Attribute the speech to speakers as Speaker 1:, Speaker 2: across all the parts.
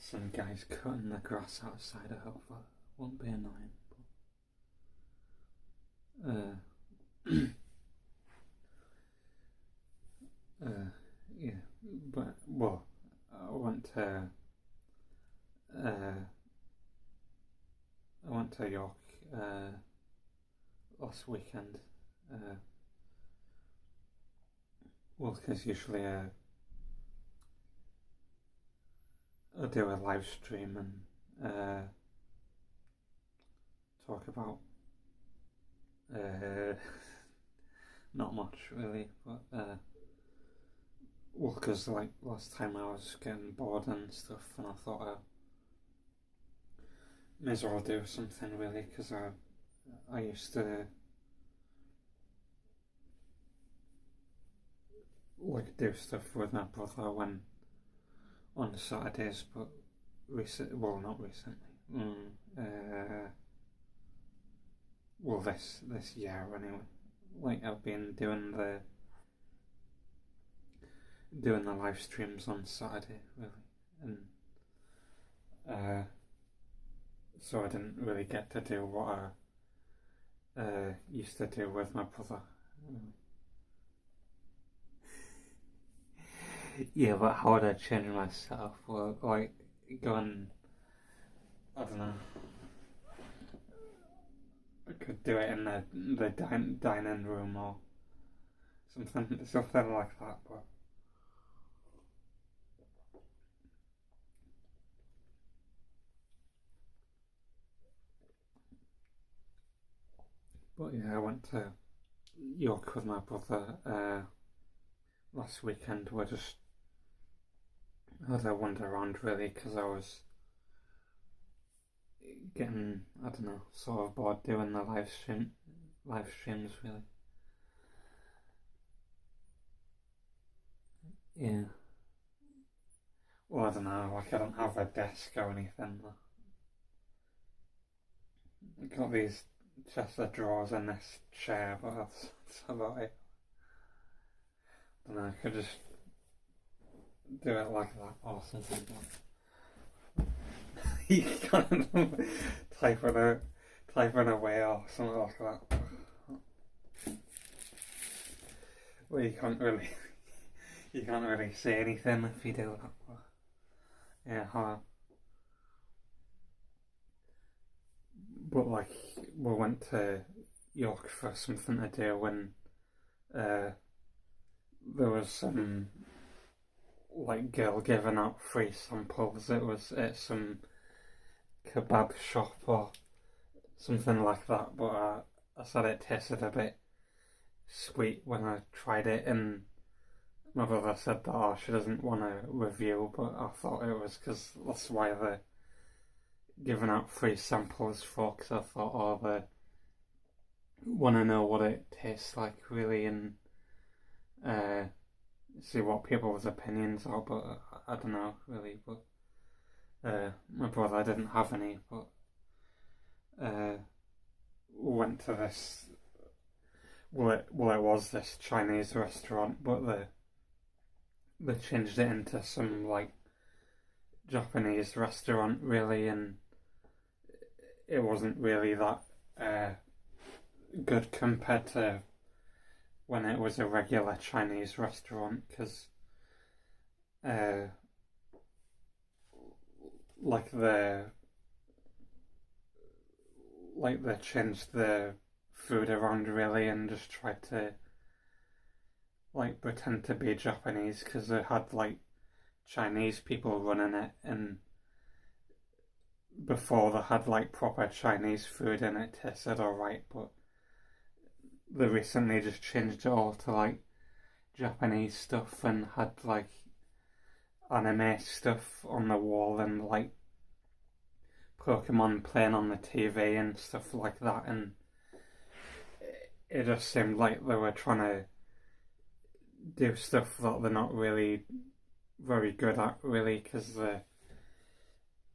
Speaker 1: some guys cutting the grass outside. I hope that won't be annoying. But, yeah, but well, uh, I went to York last weekend. Well, because usually I do a live stream and talk about not much really, but well, because like last time I was getting bored and stuff, and I thought I may as well do something really, because I used to like do stuff with my brother when on Saturdays, but not recently. Well, this year anyway. Like I've been doing the live streams on Saturday really, and so I didn't really get to do what I used to do with my brother. Yeah, but how would I change myself? Well, like going, I don't know. I could do it in the dining room or something like that. But yeah, I went to York with my brother last weekend. We just had a wander around really, because I was getting, I don't know, sort of bored doing the live streams really. Yeah. Well, I don't know, like I don't have a desk or anything. I got these chest of drawers and this chair, but that's about it. I don't know, I could just do it like that or something. You kind of typing away or something like that. Well, you can't really say anything if you do that. But yeah, but like we went to York for something to do when there was some like girl giving out free samples. It was at some kebab shop or something like that, but I said it tasted a bit sweet when I tried it, and my brother said that she doesn't want a review, but I thought it was because that's why they're giving out free samples for, because I thought, they want to know what it tastes like really, and see what people's opinions are, but I don't know really, but my brother didn't have any, but went to this, it was this Chinese restaurant, but they changed it into some like Japanese restaurant really, and it wasn't really that good compared to when it was a regular Chinese restaurant, because they changed the food around really and just tried to like pretend to be Japanese, because they had like Chinese people running it, and before they had like proper Chinese food and it tasted alright, but they recently just changed it all to like Japanese stuff and had like anime stuff on the wall and like Pokemon playing on the TV and stuff like that, and it just seemed like they were trying to do stuff that they're not really very good at really, because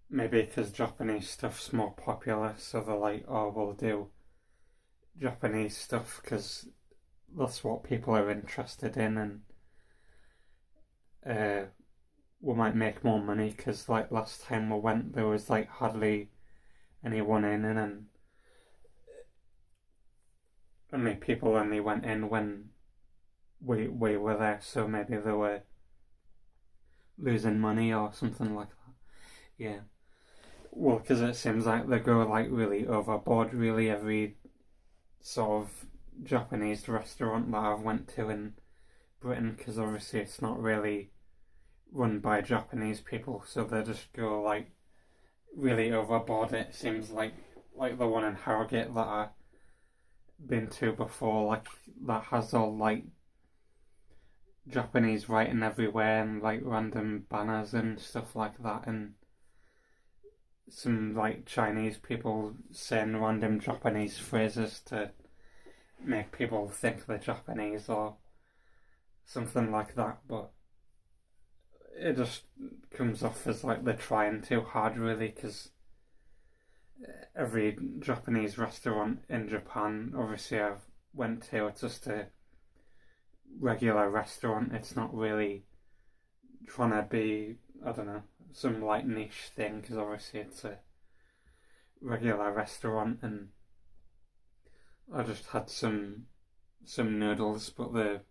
Speaker 1: maybe because Japanese stuff's more popular, so they're like, oh, we'll do Japanese stuff because that's what people are interested in, and we might make more money because like last time we went there was like hardly anyone in, and only people only went in when we were there, so maybe they were losing money or something like that. Yeah. Well, because it seems like they go like really overboard. Really, every sort of Japanese restaurant that I've went to in Britain, because obviously it's not really run by Japanese people, so they just go like really overboard. It seems like the one in Harrogate that I've been to before, like that has all like Japanese writing everywhere and like random banners and stuff like that, and some like Chinese people saying random Japanese phrases to make people think they're Japanese or something like that, but it just comes off as like they're trying too hard, really, because every Japanese restaurant in Japan, obviously, I've went to, it's just a regular restaurant. It's not really trying to be, I don't know, some like niche thing, because obviously it's a regular restaurant. And I just had some noodles, but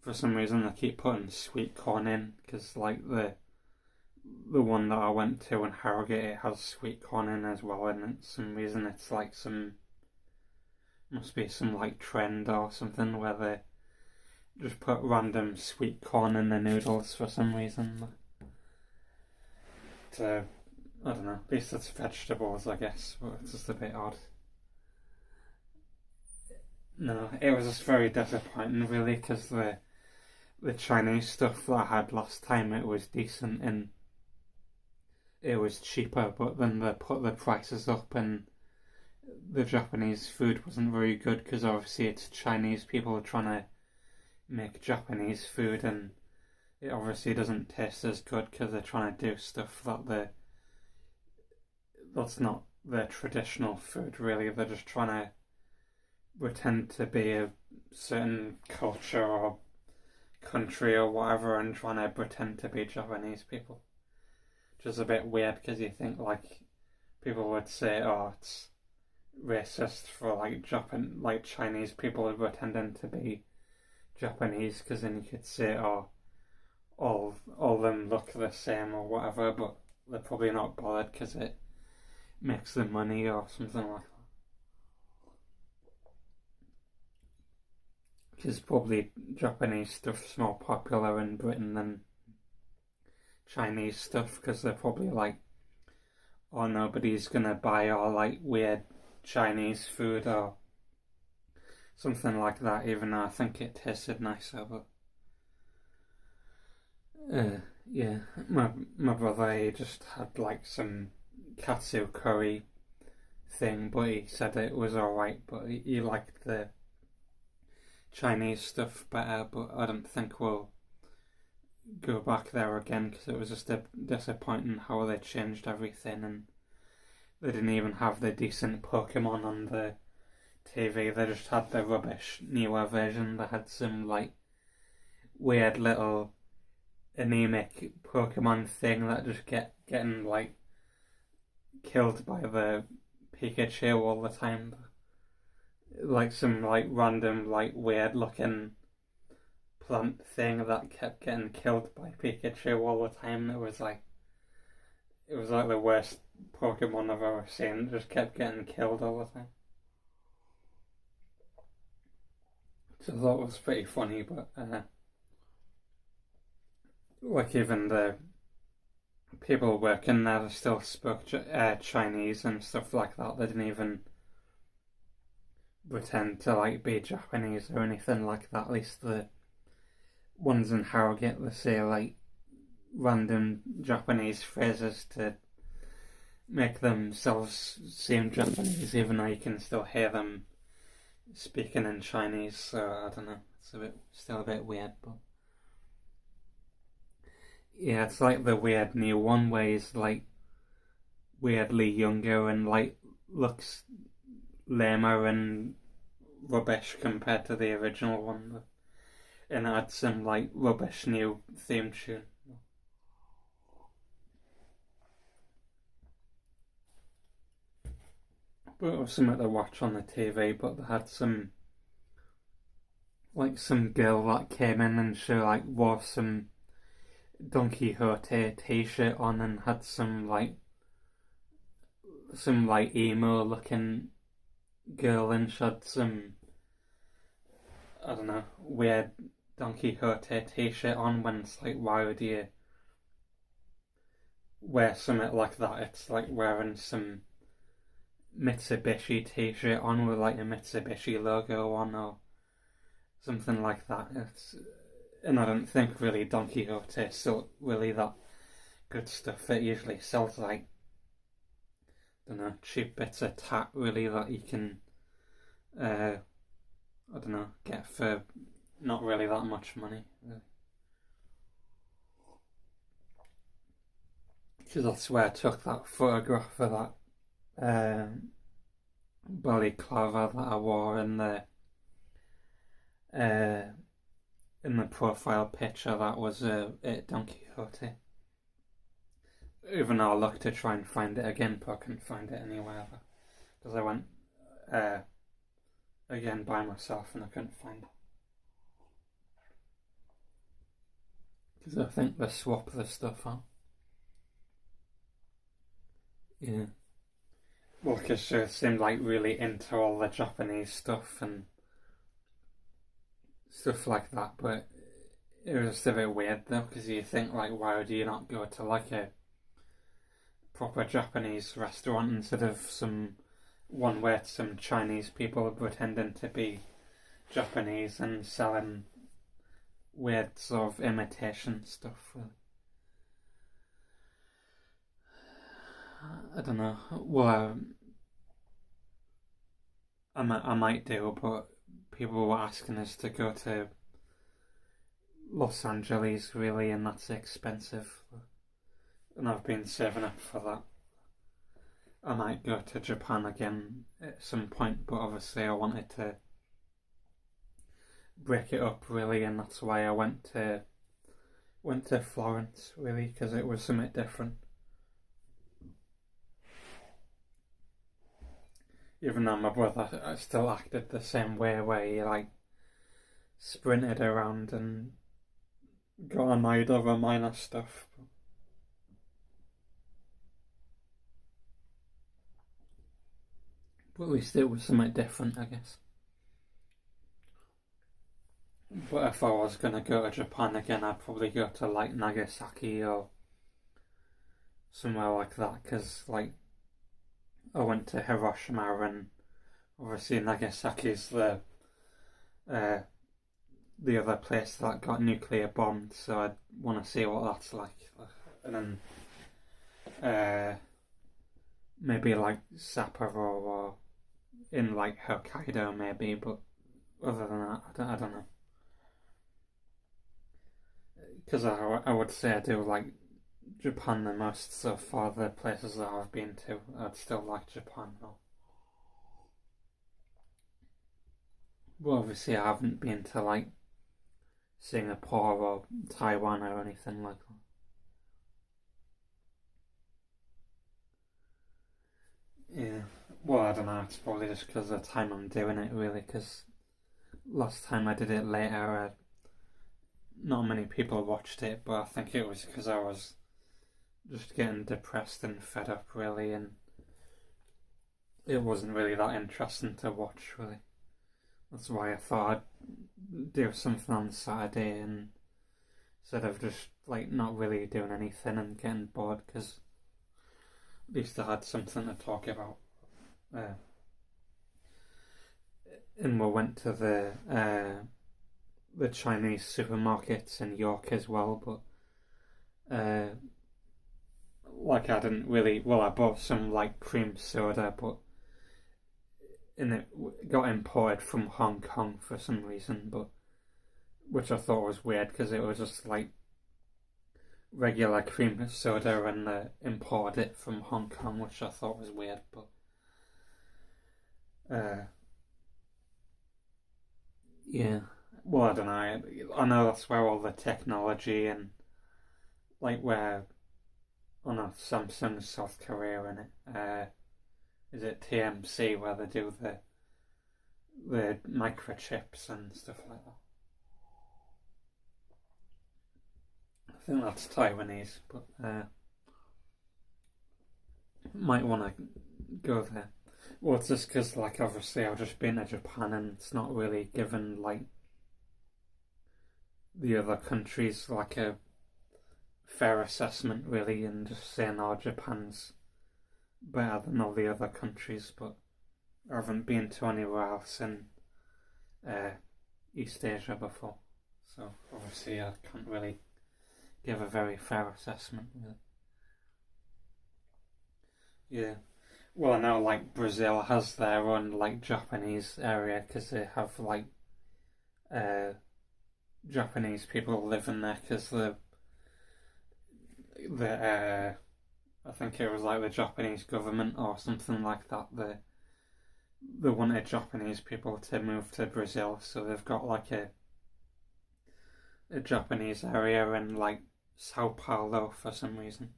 Speaker 1: for some reason they keep putting sweet corn in, because like the one that I went to in Harrogate, it has sweet corn in as well, and for some reason it's like must be some like trend or something where they just put random sweet corn in the noodles for some reason. To, I don't know, at least it's vegetables, I guess, but it's just a bit odd. No, it was just very disappointing, really, because the Chinese stuff that I had last time, it was decent and it was cheaper, but then they put the prices up and the Japanese food wasn't very good, because obviously it's Chinese people trying to make Japanese food, and it obviously doesn't taste as good because they're trying to do stuff that's not their traditional food, really. They're just trying to pretend to be a certain culture or country or whatever, and trying to pretend to be Japanese people. Which is a bit weird, because you think like people would say, "Oh, it's racist for like Chinese people pretending to be Japanese," because then you could say, "Oh, all of them look the same" or whatever, but they're probably not bothered because it makes them money or something like that. Because probably Japanese stuff's more popular in Britain than Chinese stuff, because they're probably like, "Oh, nobody's gonna buy all like weird Chinese food," or something like that, even though I think it tasted nicer. But yeah, my brother, he just had like some katsu curry thing, but he said it was alright, but he liked the Chinese stuff better. But I don't think we'll go back there again, because it was just disappointing how they changed everything, and they didn't even have the decent Pokemon on the TV. They just had the rubbish newer version. They had some like weird little anemic Pokemon thing that just getting like killed by the Pikachu all the time. Like some like random like weird looking plant thing that kept getting killed by Pikachu all the time. It was like the worst Pokemon I've ever seen. It just kept getting killed all the time. So I thought it was pretty funny, but like even the people working there still spoke Chinese and stuff like that. They didn't even pretend to like be Japanese or anything like that. At least the ones in Harrogate, they say like random Japanese phrases to make themselves seem Japanese, even though you can still hear them speaking in Chinese. So I don't know, it's still a bit weird, but yeah, it's like the weird new one where he's like weirdly younger and like looks lamer and rubbish compared to the original one, and had some like rubbish new theme tune. But it was something to watch on the TV. But they had some girl that came in and she like wore some Don Quixote t-shirt on and had some emo looking girl and she had some, I don't know, weird Don Quixote t-shirt on when it's like, why would you wear something like that? It's like wearing some Mitsubishi t-shirt on with like a Mitsubishi logo on or something like that. And I don't think really Don Quixote is still really that good stuff. It usually sells like, I don't know, cheap bits of tat really that you can, I don't know, get for not really that much money. Because that's where I took that photograph of that balaclava that I wore uh, in the profile picture. That was it, Don Quixote. Even though I looked to try and find it again, but I couldn't find it anywhere. Because I went again by myself and I couldn't find it. Because I think they swap the stuff out. Yeah. Well, because she seemed like really into all the Japanese stuff and stuff like that, but it was just a bit weird though, because you think like, why would you not go to like a proper Japanese restaurant instead of some one where some Chinese people pretending to be Japanese and selling weird sort of imitation stuff? I don't know. Well, I might do, but people were asking us to go to Los Angeles, really, and that's expensive. And I've been saving up for that. I might go to Japan again at some point, but obviously I wanted to break it up, really, and that's why I went to Florence, really, because it was something different. Even though my brother still acted the same way, where he like sprinted around and got annoyed over minor stuff. But at least it was something different, I guess. But if I was going to go to Japan again, I'd probably go to like Nagasaki or somewhere like that, because like I went to Hiroshima and obviously Nagasaki's the other place that got nuclear bombed, so I'd want to see what that's like. And then maybe like Sapporo or in like Hokkaido maybe, but other than that, I don't know. Because I would say I do like Japan the most so far. The places that I've been to, I'd still like Japan though. Well, obviously I haven't been to like Singapore or Taiwan or anything like that. Yeah. Well, I don't know. It's probably just because of the time I'm doing it, really. Because last time I did it later, not many people watched it, but I think it was because I was just getting depressed and fed up, really, and it wasn't really that interesting to watch, really. That's why I thought I'd do something on Saturday and instead of just like not really doing anything and getting bored, because at least I had something to talk about. And we went to the Chinese supermarkets in York as well, but like I didn't really. Well, I bought some like cream soda, but and it got imported from Hong Kong for some reason, but which I thought was weird because it was just like regular cream soda and imported it from Hong Kong, which I thought was weird, but yeah. Well, I don't know. I know that's where all the technology and like where, oh no, Samsung South Korea in it. is it TMC where they do the microchips and stuff like that. I think that's Taiwanese, but might want to go there. Well, it's just because, like, obviously I've just been to Japan and it's not really given, like, the other countries, like, a fair assessment, really, and just saying, oh, Japan's better than all the other countries, but I haven't been to anywhere else in East Asia before, so obviously I can't really give a very fair assessment, really. Yeah. Well, I know, like, Brazil has their own, like, Japanese area because they have, like, uh, Japanese people living there because the I think it was like the Japanese government or something like that. They wanted Japanese people to move to Brazil, so they've got like a Japanese area in like Sao Paulo for some reason.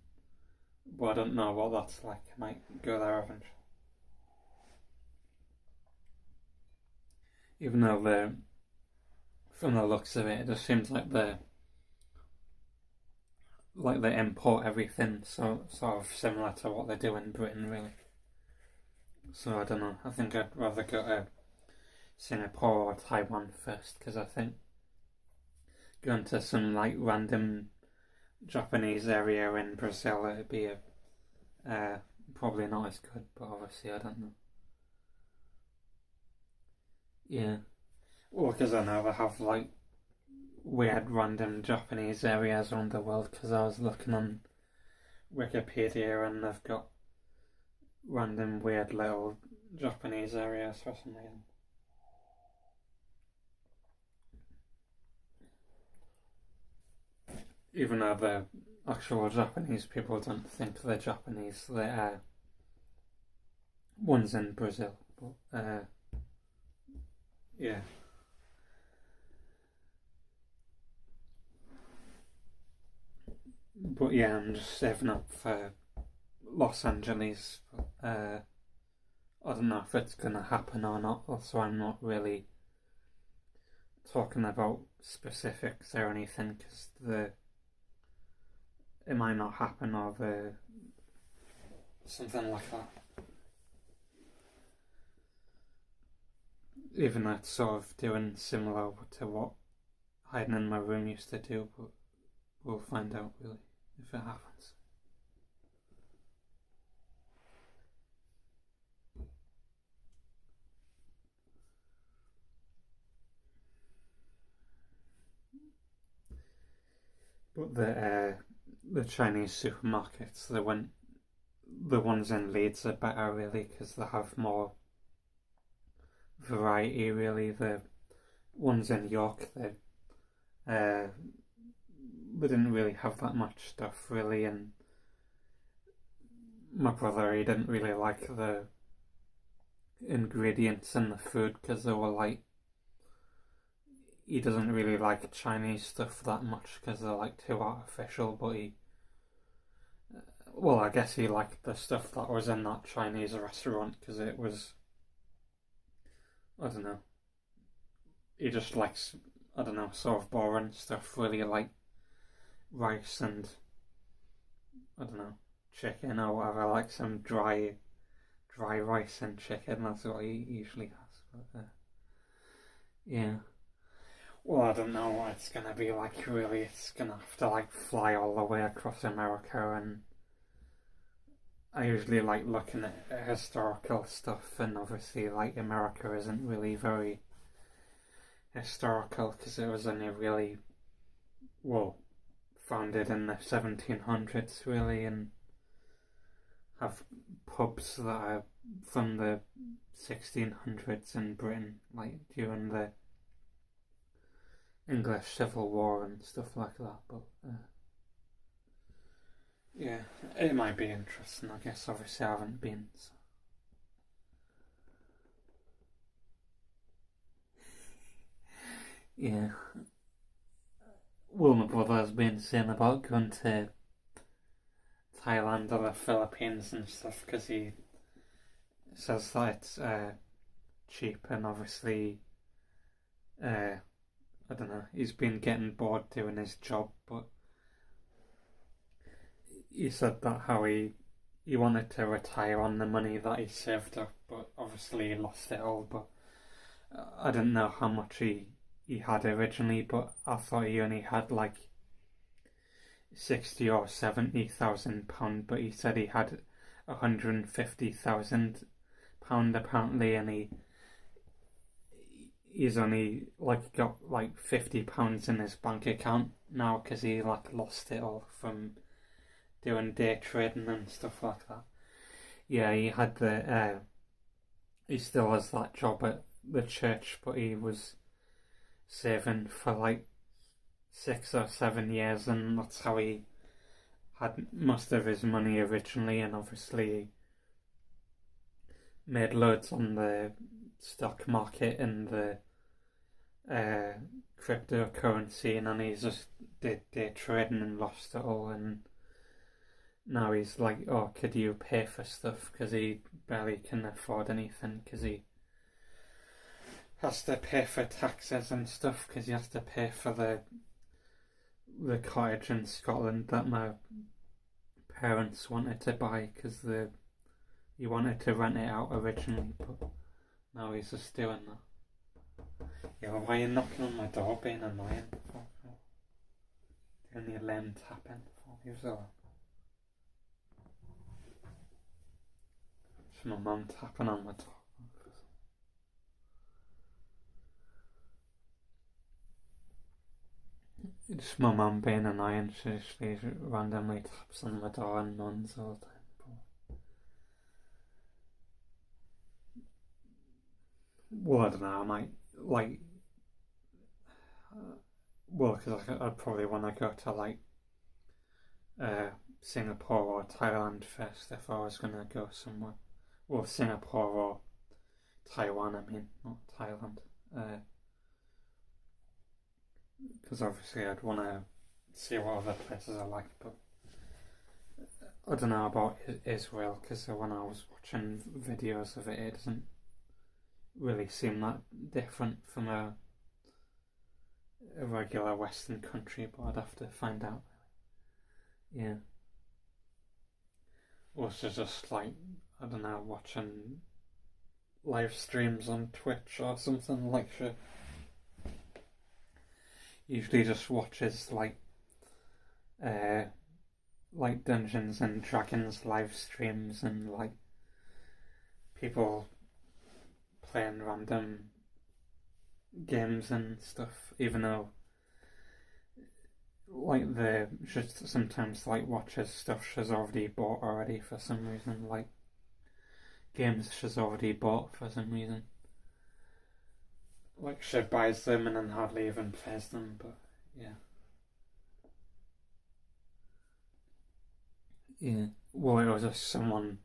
Speaker 1: But I don't know what that's like. I might go there eventually. Even though from the looks of it, it just seems like they import everything, so sort of similar to what they do in Britain, really. So I don't know. I think I'd rather go to Singapore or Taiwan first because I think going to some like random Japanese area in Brazil it'd be probably not as good. But obviously I don't know. Yeah. Well, because I know they have like weird random Japanese areas around the world. Because I was looking on Wikipedia and they've got random weird little Japanese areas for some reason. Even though the actual Japanese people don't think they're Japanese, they are ones in Brazil. But yeah. But yeah, I'm just saving up for Los Angeles. I don't know if it's gonna happen or not. Also, I'm not really talking about specifics or anything because it might not happen or something like that. Even though it's sort of doing similar to what hiding in my room used to do, but we'll find out really if it happens. But the Chinese supermarkets, the ones in Leeds are better really because they have more variety. Really, the ones in York they didn't really have that much stuff really, and my brother he didn't really like the ingredients in the food because they were like he doesn't really like Chinese stuff that much because they're like too artificial. But well, I guess he liked the stuff that was in that Chinese restaurant because it was, I don't know, he just likes, I don't know, sort of boring stuff. Really like rice and I don't know, chicken or whatever. Like some dry rice and chicken. That's what he usually has. But yeah. Well, I don't know what it's gonna be like. Really, it's gonna have to like fly all the way across America, and I usually like looking at historical stuff, and obviously, like America isn't really very historical because it was only really well founded in the 1700s, really, and have pubs that are from the 1600s in Britain, like during the English Civil War and stuff like that. But yeah, it might be interesting. I guess obviously I haven't been. So. Yeah. Well, my brother's been saying about going to Thailand or the Philippines and stuff because he says that it's cheap, and obviously, I don't know, he's been getting bored doing his job, but he said that how he wanted to retire on the money that he saved up, but obviously he lost it all. But I didn't know how much he had originally, but I thought he only had like 60 or 70,000 pound, but he said he had £150,000 apparently, and he's only like got like £50 in his bank account now because he like lost it all from doing day trading and stuff like that. Yeah, he had he still has that job at the church, but he was saving for like 6 or 7 years, and that's how he had most of his money originally, and obviously made loads on the stock market and the cryptocurrency, and then he just did day trading and lost it all, and now he's like, oh, could you pay for stuff, because he barely can afford anything, because he has to pay for taxes and stuff, because he has to pay for the cottage in Scotland that my parents wanted to buy, because he wanted to rent it out originally, but now he's just doing that. Yeah, why are you knocking on my door being annoying? Doing your lame tapping before you was all. It's my mum tapping on my door. It's my mum being annoying. She randomly taps on my door and nuns all the time. Well, I don't know. I might like. Well, because I'd probably want to go to like Singapore or Thailand first if I was gonna go somewhere. Well, Singapore or Taiwan. I mean, not Thailand. Because obviously I'd want to see what other places are like, but I don't know about Israel, because when I was watching videos of it, it doesn't really seem that different from a regular Western country, but I'd have to find out. Yeah. Also just like, I don't know, watching live streams on Twitch or something like shit. Usually just watches like Dungeons and Dragons live streams and like people playing random games and stuff, even though like the just sometimes like watches stuff she's already bought already for some reason, like games she's already bought for some reason. Like she buys them and then hardly even plays them, but yeah. Yeah. Well, it was just someone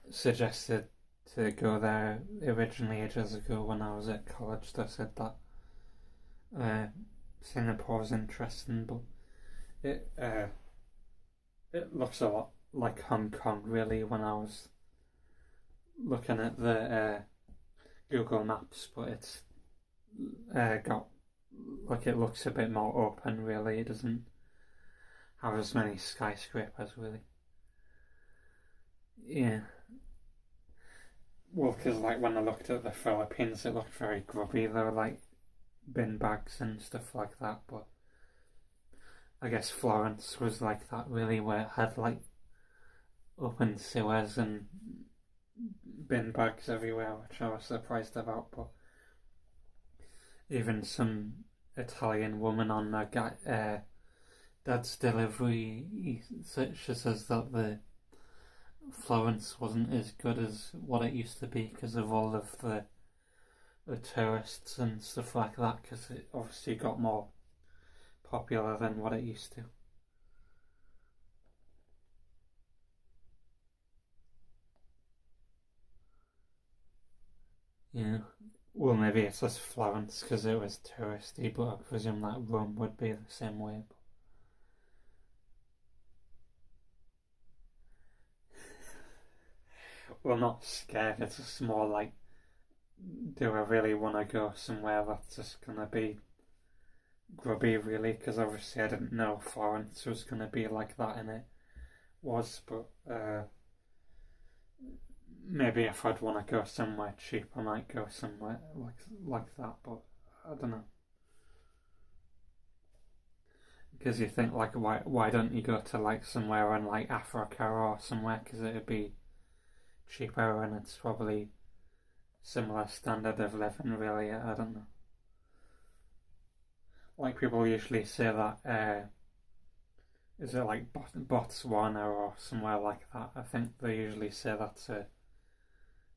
Speaker 1: suggested to go there originally ages ago when I was at college. They said that Singapore's interesting, but it looks a lot like Hong Kong really when I was looking at the Google Maps, but it's got like it looks a bit more open really. It doesn't have as many skyscrapers really. Yeah. Well, because like when I looked at the Philippines, it looked very grubby. There were like bin bags and stuff like that, but I guess Florence was like that really, where it had like open sewers and bin bags everywhere, which I was surprised about. But even some Italian woman on my dad's delivery, she says that the Florence wasn't as good as what it used to be because of all of the tourists and stuff like that, because it obviously got more popular than what it used to. Yeah. Well, maybe it's just Florence because it was touristy, but I presume that Rome would be the same way. well, not scared. It's just more like, do I really want to go somewhere that's just gonna be grubby, really? Because obviously I didn't know Florence was gonna be like that, and it was. But maybe if I'd want to go somewhere cheap, I might go somewhere like that. But I don't know. Because you think like, why don't you go to like somewhere in like Africa or somewhere? Because it'd be cheaper and it's probably similar standard of living. Really, I don't know. Like people usually say that. Is it like Botswana or somewhere like that? I think they usually say that's a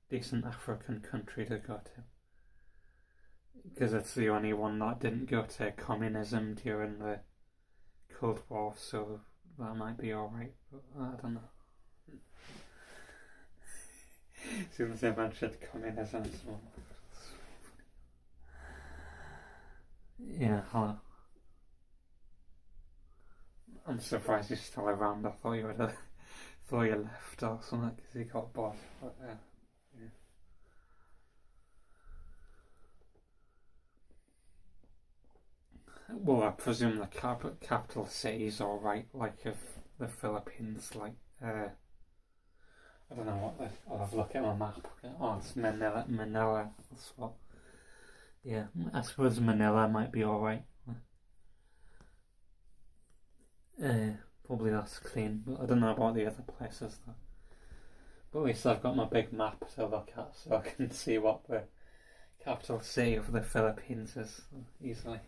Speaker 1: decent African country to go to because it's the only one that didn't go to communism during the Cold War, so that might be alright, but I don't know. As soon as I mentioned communism, so yeah, hello. I'm surprised you're still around. I thought you would have thought you left or something because you got bored. But yeah. Well, I presume the capital city's alright, like of the Philippines, like I don't know what the. I'll have a look at my map. Oh, it's Manila. Manila. That's what. Yeah, I suppose Manila might be alright. Probably that's clean, but I don't know about the other places though. But at least I've got my big map to look at, so I can see what the capital city of the Philippines is easily.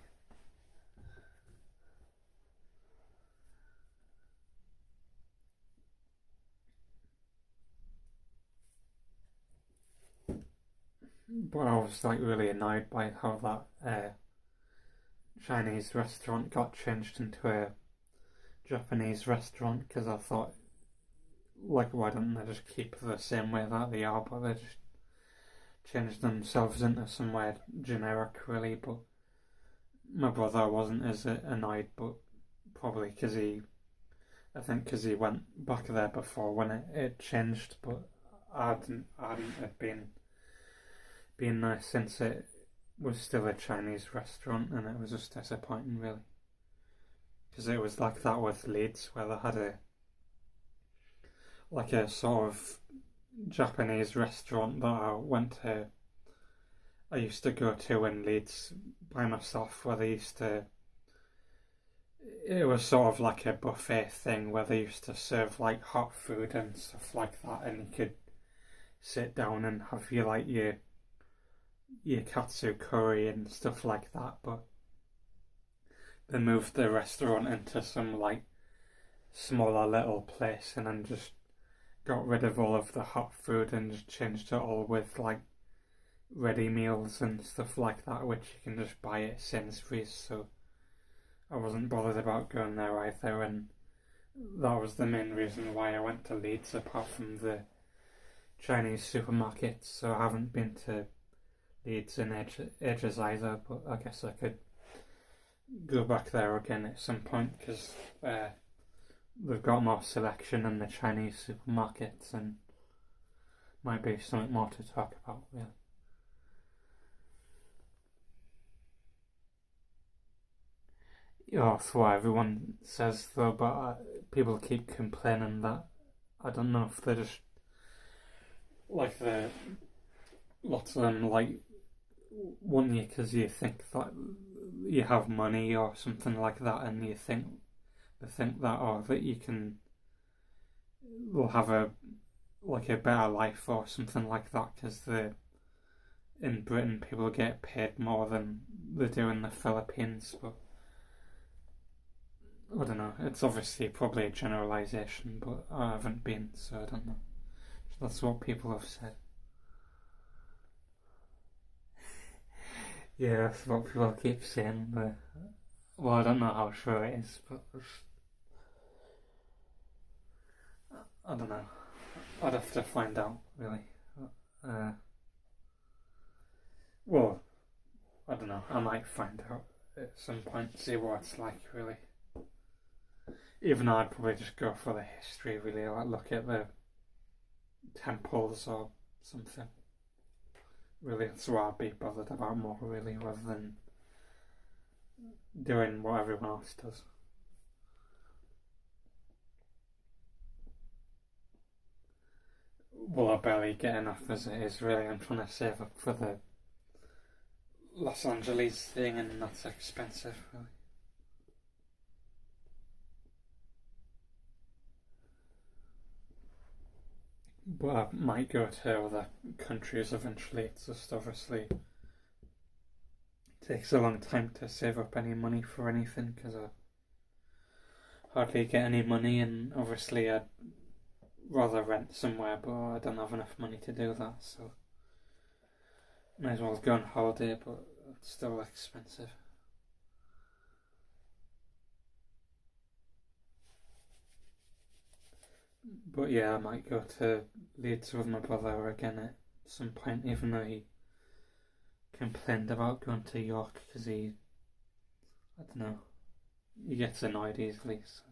Speaker 1: But I was like really annoyed by how that Chinese restaurant got changed into a Japanese restaurant because I thought, like, why don't they just keep the same way that they are, but they just changed themselves into somewhere generic, really. But my brother wasn't as annoyed, but probably because I think because he went back there before when it changed, but I hadn't have been there since it was still a Chinese restaurant, and it was just disappointing, really. Because it was like that with Leeds, where they had a sort of Japanese restaurant that I used to go to in Leeds by myself, where they used to. It was sort of like a buffet thing where they used to serve like hot food and stuff like that, and you could sit down and have your katsu curry and stuff like that. But they moved the restaurant into some like smaller little place and then just got rid of all of the hot food and just changed it all with like ready meals and stuff like that, which you can just buy at Sainsbury's. So I wasn't bothered about going there either, and that was the main reason why I went to Leeds, apart from the Chinese supermarkets. So I haven't been to Leeds in ages either, but I guess I could go back there again at some point because they've got more selection in the Chinese supermarkets and might be something more to talk about, really. Yeah, that's what everyone says though, but people keep complaining that I don't know if they're just like lots of them like want you because you think that you have money or something like that, and they think that or that will have a better life or something like that because in Britain people get paid more than they do in the Philippines, but I don't know. It's obviously probably a generalisation, but I haven't been, so I don't know. That's what people have said. Yeah, that's what people keep saying. But, well, I don't know how true it is, but I don't know. I'd have to find out, really. Uh, well, I don't know. I might find out at some point, see what it's like, really. Even though I'd probably just go for the history, really. Like, look at temples or something. Really, that's what I'd be bothered about more, really, rather than doing what everyone else does. Well, I barely get enough as it is, really. I'm trying to save up for the Los Angeles thing, and that's expensive, really. But I might go to other countries eventually. It's just obviously takes a long time to save up any money for anything because I hardly get any money, and obviously I'd rather rent somewhere, but I don't have enough money to do that, so may as well go on holiday, but it's still expensive. But yeah, I might go to Leeds with my brother again at some point, even though he complained about going to York because I don't know, he gets annoyed easily. So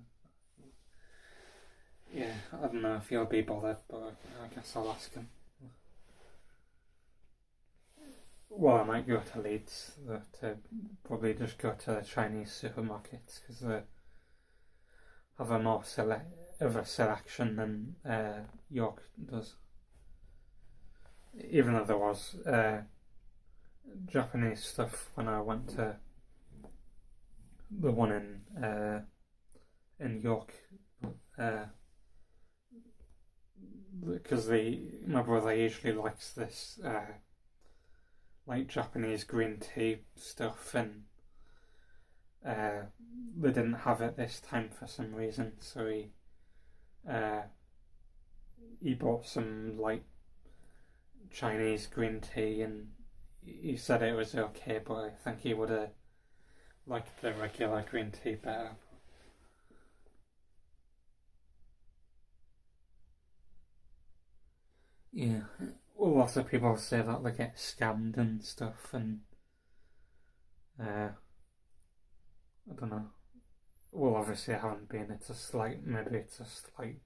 Speaker 1: yeah, I don't know if he'll be bothered, but I guess I'll ask him. Well, I might go to Leeds to probably just go to the Chinese supermarkets because they have a more of a selection than York does. Even though there was Japanese stuff when I went to the one in York, because my brother usually likes this like Japanese green tea stuff, and they didn't have it this time for some reason, so he bought some like Chinese green tea, and he said it was okay, but I think he would have liked the regular green tea better. Yeah, well, lots of people say that they get scammed and stuff, and I don't know. Well, obviously I haven't been. It's just like maybe it's just like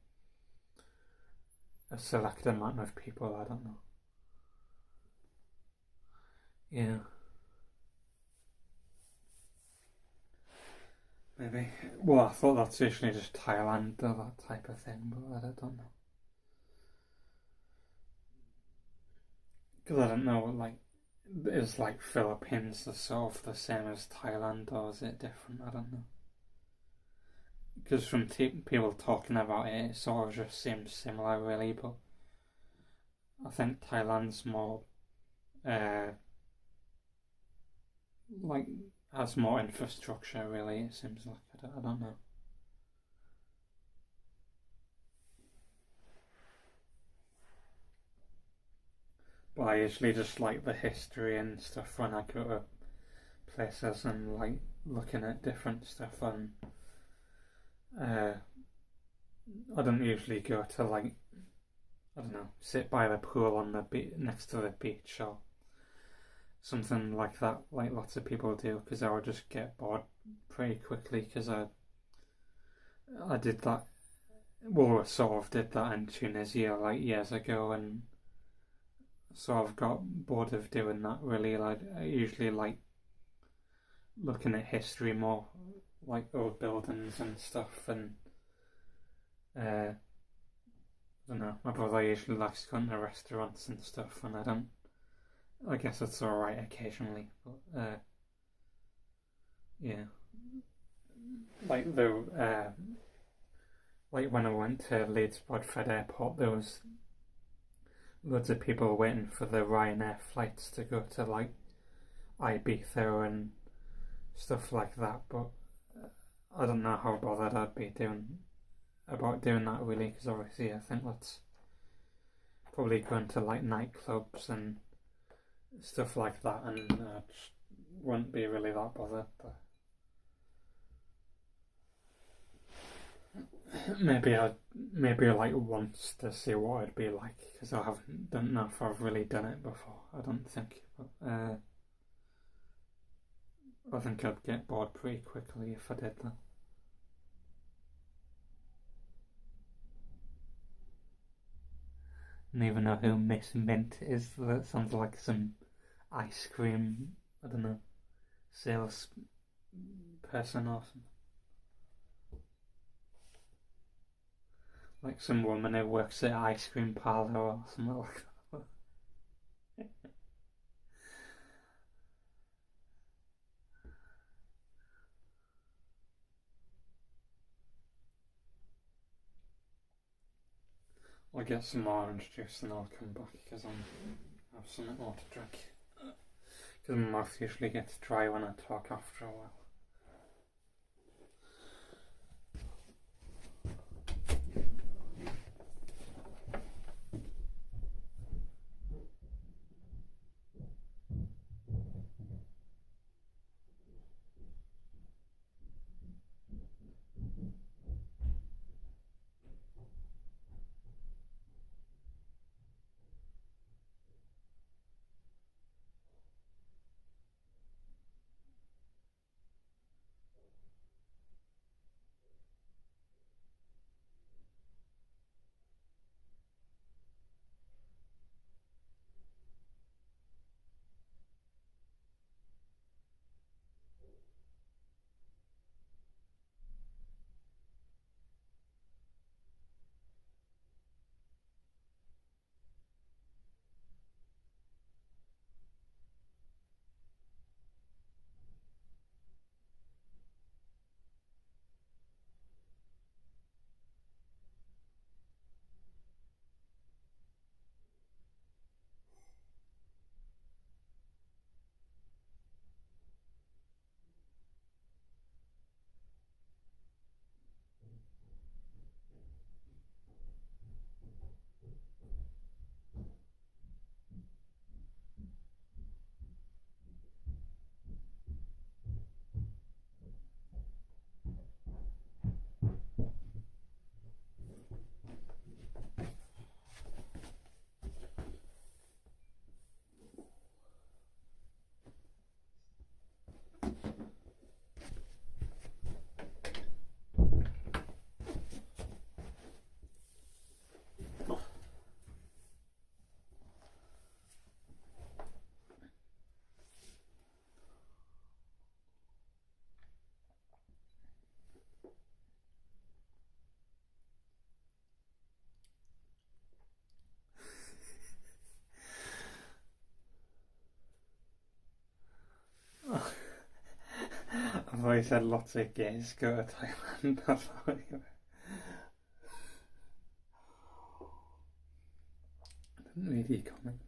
Speaker 1: a select amount of people. I don't know. Yeah, maybe. Well, I thought that's usually just Thailand or that type of thing, but I don't know. Because I don't know, like, is like Philippines the sort of the same as Thailand, or is it different? I don't know. Because from people talking about it, it sort of just seems similar, really. But I think Thailand's more, uh, like, has more infrastructure, really. It seems like I don't know. But I usually just like the history and stuff when I go to places and like looking at different stuff. And uh, I don't usually go to like, I don't know, sit by the pool on the next to the beach or something like that, like lots of people do, because I would just get bored pretty quickly. Because I did that. Well, I sort of did that in Tunisia like years ago, and so I've got bored of doing that. Really, like I usually like looking at history more, like old buildings and stuff, and I don't know. My brother usually likes going to restaurants and stuff, and I don't. I guess it's all right occasionally, but yeah, like like when I went to Leeds Bradford Airport, there was loads of people waiting for the Ryanair flights to go to like Ibiza and stuff like that. But I don't know how bothered I'd be doing that, really, because obviously I think that's probably going to like nightclubs and stuff like that, and I just wouldn't be really that bothered. But maybe like once to see what it'd be like, because don't know if I've really done it before. I don't think, but I think I'd get bored pretty quickly if I did that. don't even know who Miss Mint is. That sounds like some ice cream, I don't know, sales person or something. Like some woman who works at an ice cream parlour or something like that. I'll get some orange juice and I'll come back because I have something more to drink. Because my mouth usually gets dry when I talk after a while. I've always had lots of gays go to Thailand. I thought you didn't read your comment.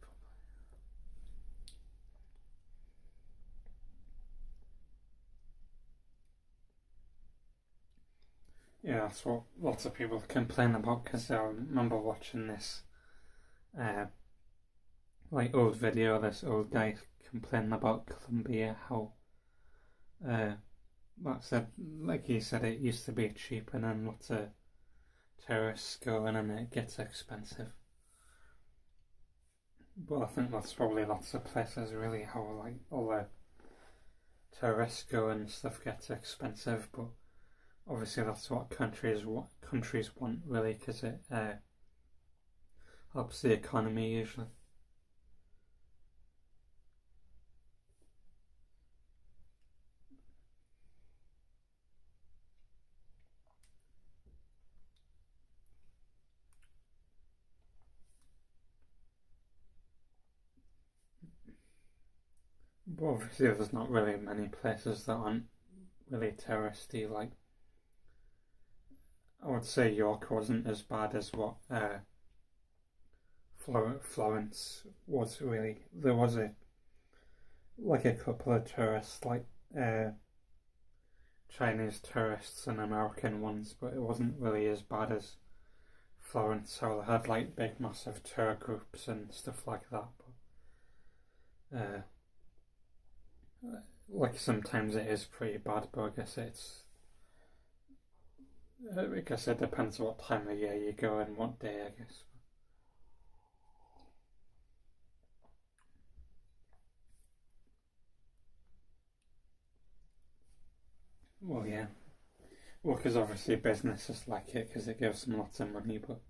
Speaker 1: Yeah, that's what lots of people complain about because I remember watching this uh, like old video, this old guy complaining about Colombia, how like said, like he said, it used to be cheap and then lots of tourists go in and it gets expensive. But I think that's probably lots of places really, how like all the tourists go and stuff gets expensive, but obviously that's what countries want really, because it helps the economy usually. But obviously there's not really many places that aren't really touristy. Like I would say York wasn't as bad as what Florence was really. There was a couple of tourists, like Chinese tourists and American ones, but it wasn't really as bad as Florence. So they had like big, massive tour groups and stuff like that. But like sometimes it is pretty bad, but I guess it depends what time of year you go and what day, I guess. Well, yeah. Well, because obviously businesses like it because it gives them lots of money, but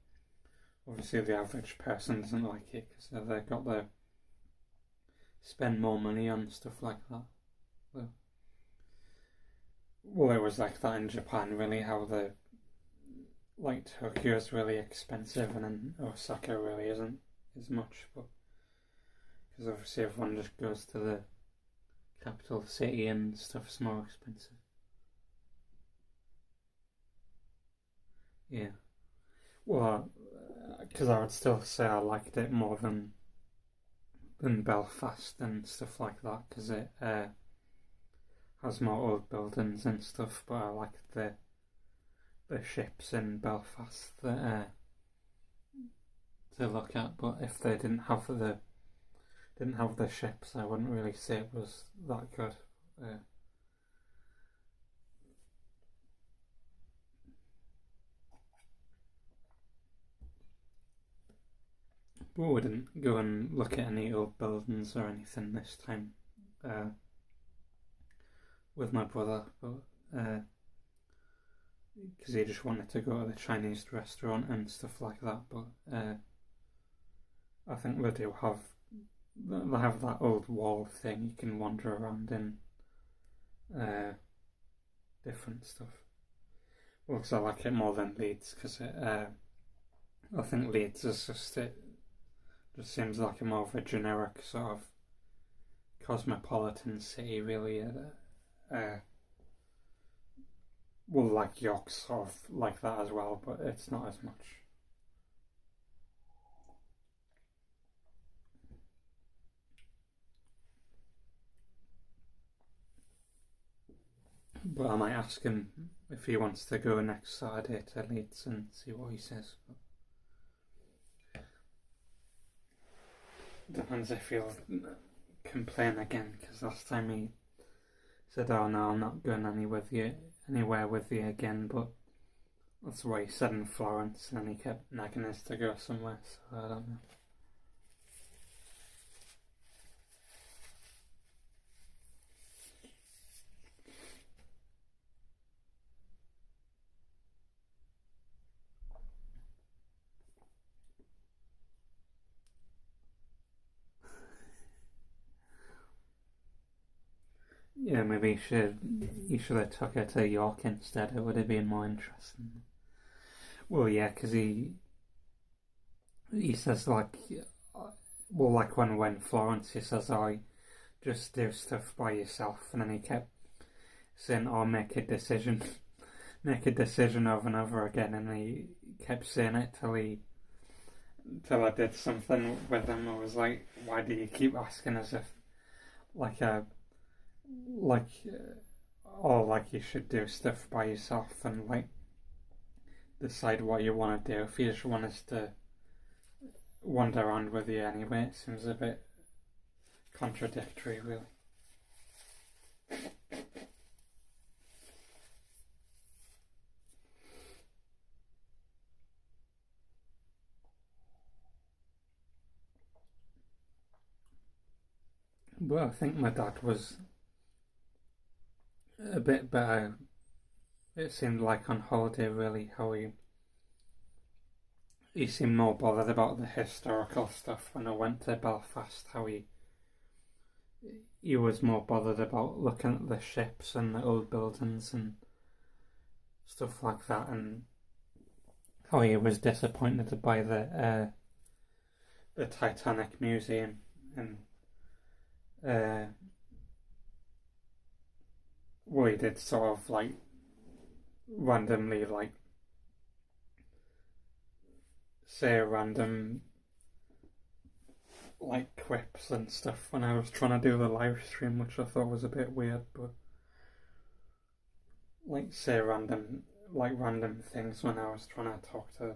Speaker 1: obviously the average person doesn't like it because they've got to spend more money on stuff like that. Well, it was like that in Japan, really, how the like Tokyo is really expensive and then Osaka really isn't as much, but because obviously everyone just goes to the capital city and stuff's more expensive. Yeah. Well, because I would still say I liked it more than Belfast and stuff like that, because it has more old buildings and stuff. But I liked the ships in Belfast that to look at. But if they didn't have the ships, I wouldn't really say it was that good. But we didn't go and look at any old buildings or anything this time with my brother, but because he just wanted to go to the Chinese restaurant and stuff like that. But I think they have that old wall thing you can wander around in, different stuff. Well, because I like it more than Leeds, because I think Leeds is it just seems like a more of a generic sort of cosmopolitan city, really. Well, like York's sort of like that as well, but it's not as much. But I might ask him if he wants to go next Saturday to Leeds and see what he says. But depends if he'll complain again, because last time he said, "Oh no, I'm not going anywhere with you again." But that's what he said in Florence, and he kept nagging us to go somewhere. So I don't know. Yeah, maybe you should have took her to York instead. It would have been more interesting. Well, yeah, because he says like, well, like when we went to Florence, he says, "Oh, just do stuff by yourself," and then he kept saying, "Oh, make a decision, make a decision over and over again," and he kept saying it till I did something with him. I was like, "Why do you keep asking as if like a like or like you should do stuff by yourself and like decide what you want to do. If you just want us to wander around with you anyway, it seems a bit contradictory, really." But I think my dad was a bit better. It seemed like on holiday, really, how he seemed more bothered about the historical stuff when I went to Belfast. How he was more bothered about looking at the ships and the old buildings and stuff like that, and how he was disappointed by the Titanic Museum and well, he did sort of like randomly like say random like quips and stuff when I was trying to do the live stream, which I thought was a bit weird, but like say random things when I was trying to talk to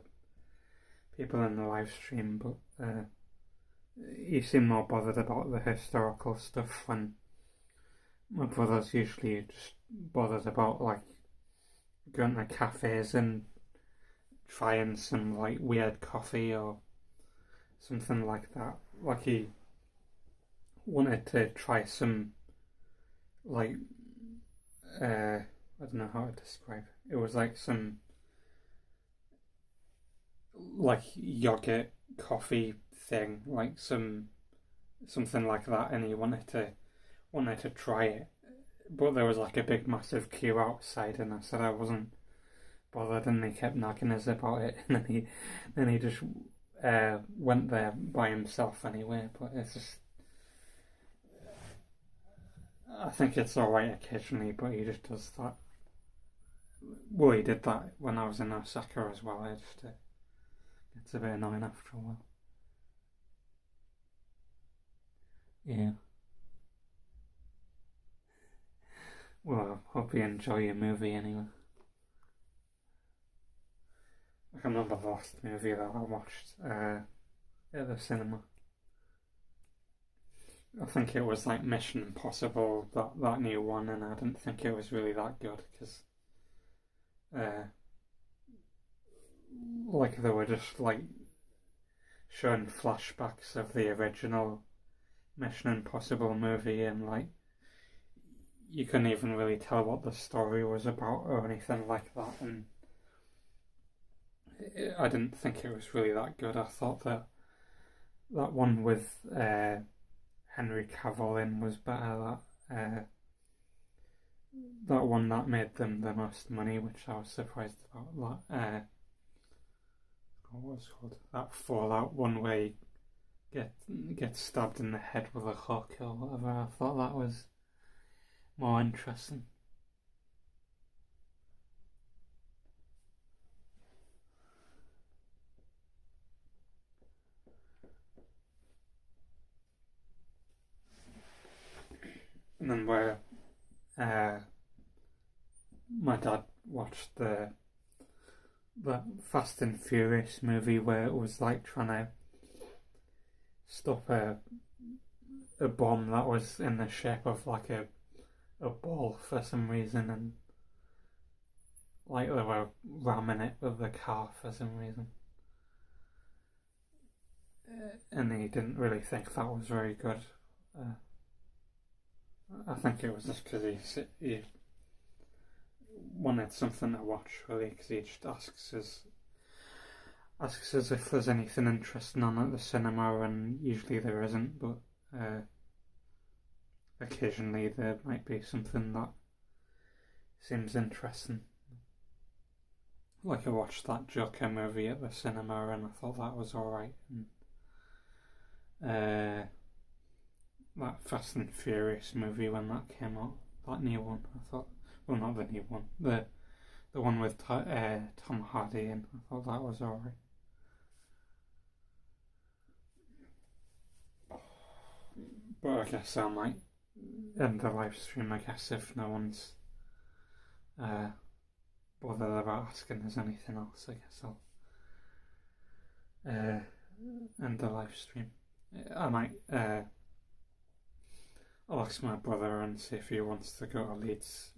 Speaker 1: people in the live stream, but he seemed more bothered about the historical stuff when my brother's usually just bothered about like going to cafes and trying some like weird coffee or something like that. Like he wanted to try some like I don't know how to describe it. It was like some like yogurt coffee thing, like something like that, and he wanted to try it, but there was like a big massive queue outside, and I said I wasn't bothered, and he kept nagging us about it, and then he just went there by himself anyway. But it's just, I think it's alright occasionally, but he just does that. Well, he did that when I was in Osaka as well. It's a bit annoying after a while. Yeah. Well, I hope you enjoy your movie anyway. I can remember the last movie that I watched at the cinema. I think it was like Mission Impossible, that new one, and I didn't think it was really that good because, uh, like, they were just like showing flashbacks of the original Mission Impossible movie, and like you couldn't even really tell what the story was about or anything like that, and I didn't think it was really that good. I thought that one with Henry Cavill in was better. That one that made them the most money, which I was surprised about. What was it called? That Fallout one where you get stabbed in the head with a hook or whatever. I thought that was more interesting. And then where uh, my dad watched the Fast and Furious movie where it was like trying to stop a bomb that was in the shape of like a ball for some reason, and like they were ramming it with the car for some reason. And he didn't really think that was very good. Uh, I think it was just because he wanted something to watch, really, because he just asks us if there's anything interesting on at the cinema, and usually there isn't, but occasionally there might be something that seems interesting. Like I watched that Joker movie at the cinema, and I thought that was alright. And that Fast and Furious movie when that came out, that new one, I thought, well, not the new one, the one with Tom Hardy, and I thought that was alright. But I guess I might end the live stream, I guess, if no one's uh, bothered about asking us anything else. I guess I'll end the live stream. I might I'll ask my brother and see if he wants to go to Leeds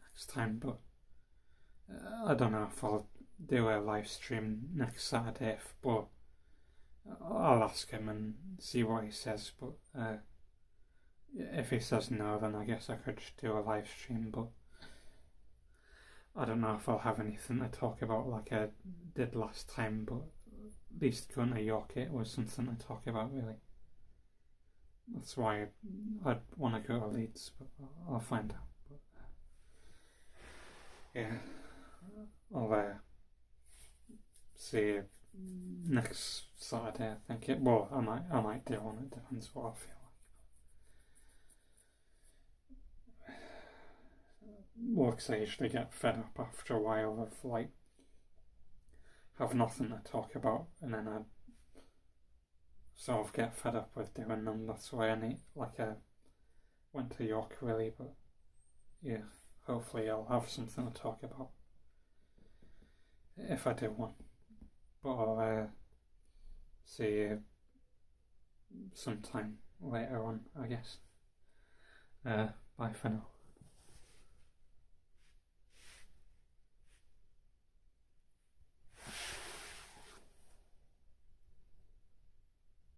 Speaker 1: next time, but I don't know if I'll do a live stream next Saturday, but I'll ask him and see what he says. But if he says no, then I guess I could just do a live stream, but I don't know if I'll have anything to talk about like I did last time, but at least going to York, it was something to talk about, really. That's why I'd want to go to Leeds, but I'll find out. But, yeah, I'll see you next Saturday. I think it. Well, I might do one. It depends what I feel like. Well, 'cause I usually get fed up after a while of like have nothing to talk about, and then I sort of get fed up with doing them. That's why I went to York, really, but yeah, hopefully I'll have something to talk about if I do one. But I'll see you sometime later on, I guess. Bye for now.